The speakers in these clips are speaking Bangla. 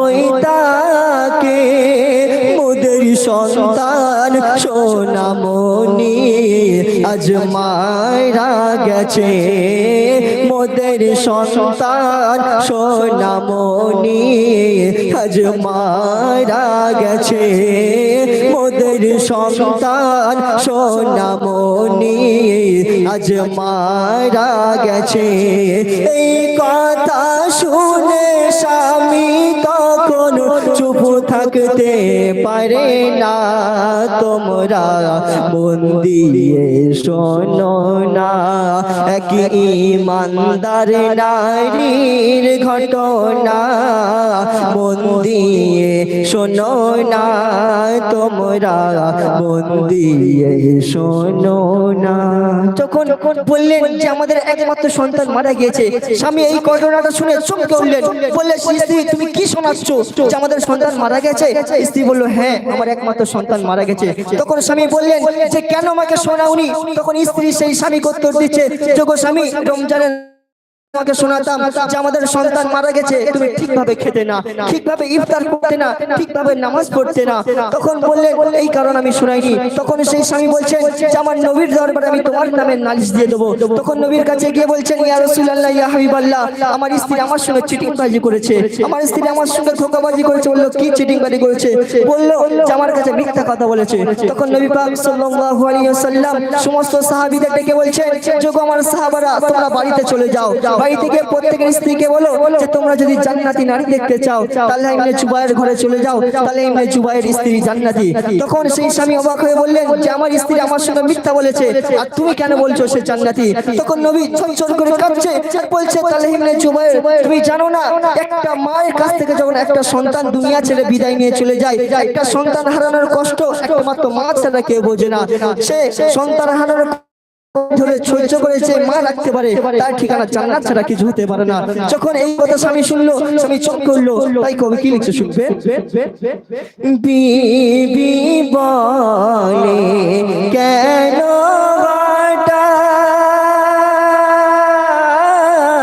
ওই তাকে মোদের সন্তান সোনামণি আজ মারা গেছে, মোদের সন্তান সোনামণি আজ মারা গেছে, মোদের সন্তান সোনামণি আজ মারা গেছে। এই কথা শুনে স্বামী তখন চুপ থাকতে পারে না। তোমরা মন দিয়ে শোনো না, এক ঈমানদার নারীর ঘটনা। মন দিয়ে শোনো না, তোমরা মন দিয়ে শোনো না। যখন বললেন যে আমাদের একমাত্র সন্তান মারা গিয়েছে, স্বামী এই ঘটনাটা শুনে চমকে উঠলেন। বললেন, স্ত্রী তুমি কি শোনাচ্ছ যে আমাদের সন্তান মারা গেছে? স্ত্রী বলল, হ্যাঁ আমার একমাত্র সন্তান মারা গেছে। তখন স্বামী বললেন যে কেন আমাকে শোনাওনি? তখন স্ত্রী সেই স্বামীকে উত্তর দিচ্ছে, যোগো স্বামী, রমজানের তোমাকে শোনাতাম যে আমাদের সন্তান মারা গেছে, তুমি ঠিকভাবে খেতে না, ঠিকভাবে ইফতার করতে না, ঠিকভাবে নামাজ পড়তে না। তখন বললে এই কারণ আমি শোনাইনি। তখন সেই স্বামী বলছেন যে আমার নবীর দরবারে আমি তোমার নামে নালিশ দিয়ে দেবো। তখন নবীর কাছে গিয়ে বলছেন, ইয়া রাসূলুল্লাহ, ইয়া হাবিবাল্লাহ, আমার স্ত্রী আমার সঙ্গে চিটিংবাজি করেছে, আমার স্ত্রী আমার সঙ্গে ধোঁকাবাজি করেছে। বললো, কি চিটিংবাজি করেছে? বললো যে আমার কাছে মিথ্যা কথা বলেছে। তখন নবী পাক সাল্লাল্লাহু আলাইহি ওয়াসাল্লাম সমস্ত সাহাবীদের ডেকে বলছেন, যোগো আমার সাহাবারা, তোমরা বাড়িতে চলে যাও, বাড়ি থেকে প্রত্যেকের স্ত্রীকে বলো যে তোমরা যদি জান্নাতি নারী দেখতে চাও তাহলে ইবনে জুবায়ের ঘরে চলে যাও, তাহলে ইবনে জুবায়ের স্ত্রী জান্নাতি। তখন সেই স্বামী অবাক হয়ে বললেন যে আমার স্ত্রী আমার সঙ্গে মিথ্যা বলেছে, আর তুমি কেন বলছো সে জান্নাতি? তখন নবী ঝরঝর করে কাঁদছে, বলছে তাহলে ইবনে জুবায়ের তুমি জানো না একটা মায়ের কাছ থেকে যখন একটা সন্তান দুনিয়া ছেড়ে বিদায় নিয়ে চলে যায়, একটা সন্তান হারানোর কষ্ট একমাত্র মা ছাড়া কেউ বোঝে না। সে সন্তান হারানোর ধরে সহ্য করেছে মা রাখতে পারে, তার ঠিকানা জান্নাত ছাড়া কিছু হতে পারে না। যখন এই কথা স্বামী শুনলো, স্বামী চমকে উঠলো। তাই কবি কি লিখছে শুনবে, বিবি বলে কেন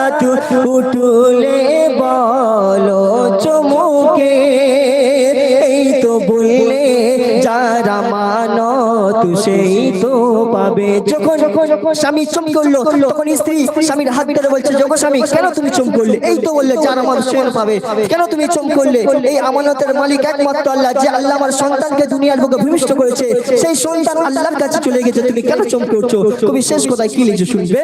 হঠাৎ উঠলে বলো চমকে, এই তো বললে যারা মানত সেই তো পাবে। যখন স্বামী চমকে উঠলো, তখন স্ত্রী স্বামীর হাত ধরে বলছে, যোগো স্বামী কেন তুমি চমকে উঠলে? এই তো বললে যারা আমার সে পাবে, কেন তুমি চমকে উঠলে? এই আমানতের মালিক একমাত্র আল্লাহ, যে আল্লাহ আমার সন্তানকে দুনিয়ার বুকে ভূমিষ্ঠ করেছে, সেই সন্তান আল্লাহর কাছে চলে গেছে, তুমি কেন চমকে উঠছো? কবি শেষ কথায় কি লিখছে শুনবে,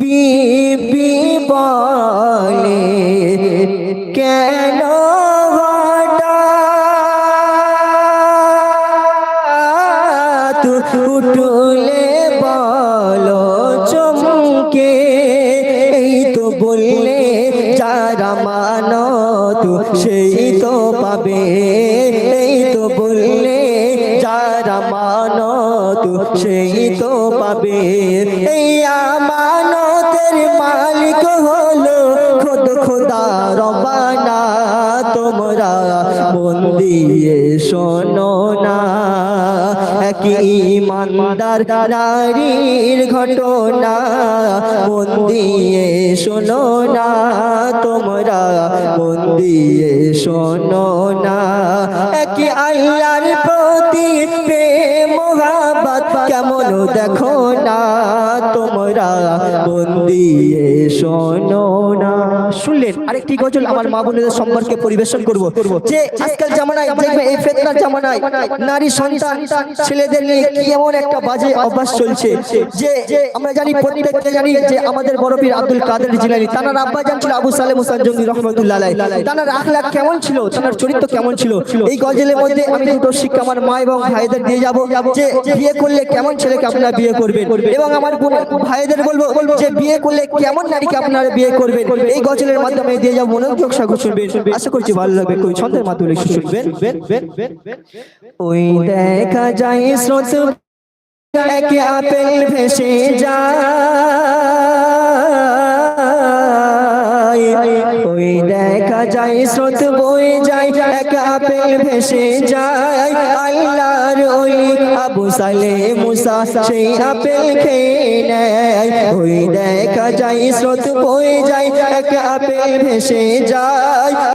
বিবি বলে কেন উঠলে বলো চমকে, এই তো বললে যারা মানত সেই তো পাবে, এই তো বললে যারা মানত সেই তো পাবে। এই আমানতের মালিক হলো খুদ খোদা রব্বানা। তোমরা মন দিয়ে শোনো না, এক ঈমানদার নারীর ঘটনা। মন দিয়ে শোনো না, তোমরা মন দিয়ে শোনো না। এক আল্লাহর প্রতি প্রেম মোহাব্বত কেমন দেখো না, তোমরা মন দিয়ে শোনো না। শুনলেন আরেকটি গজল আমার মা বোনদের সম্পর্কে পরিবেশন করব, যে আজকাল জামানায় দেখবে এই ফিতনার জামানায় নারী সন্তান ছেলেদের নিয়ে কেমন একটা বাজে অভ্যাস চলছে। যে আমরা জানি, প্রত্যেককে জানি যে আমাদের বড় পীর আব্দুল কাদের জিলানী, তার আব্বা জান ছিল আবু সালেহ মুসা জঙ্গি রহমাতুল্লাহ আলাইহি। তার আখলাক কেমন ছিল, তার চরিত্র কেমন ছিল, এই গজলের মধ্যে আমি দুটো শিক্ষা আমার মা এবং ভাইদের দিয়ে যাব, যে বিয়ে করলে কেমন ছেলেকে আপনারা বিয়ে করবেন, এবং আমার ভাইদের বলবো যে বিয়ে করলে কেমন নারীকে আপনারা বিয়ে করবেন। এই গজলের মাধ্যমে দিয়ে যাব, মনোযোগ সহকারে শুনবেন, আশা করছি ভালো লাগবে। কোই ছন্দের মাধ্যমে শুনবেন। ওই দেখা যায় স্রোত এক আপেল ভেসে যায়, ওই দেখা যায় স্রোত বয়ে যায় এক আপেল ভেসে যায় আল্লাহর ওলি আবু সালে মুসা সেই আপেল খেয়ে নেয় ওই দেখা যায় স্রোত বয়ে যায় এক আপেল ভেসে যায়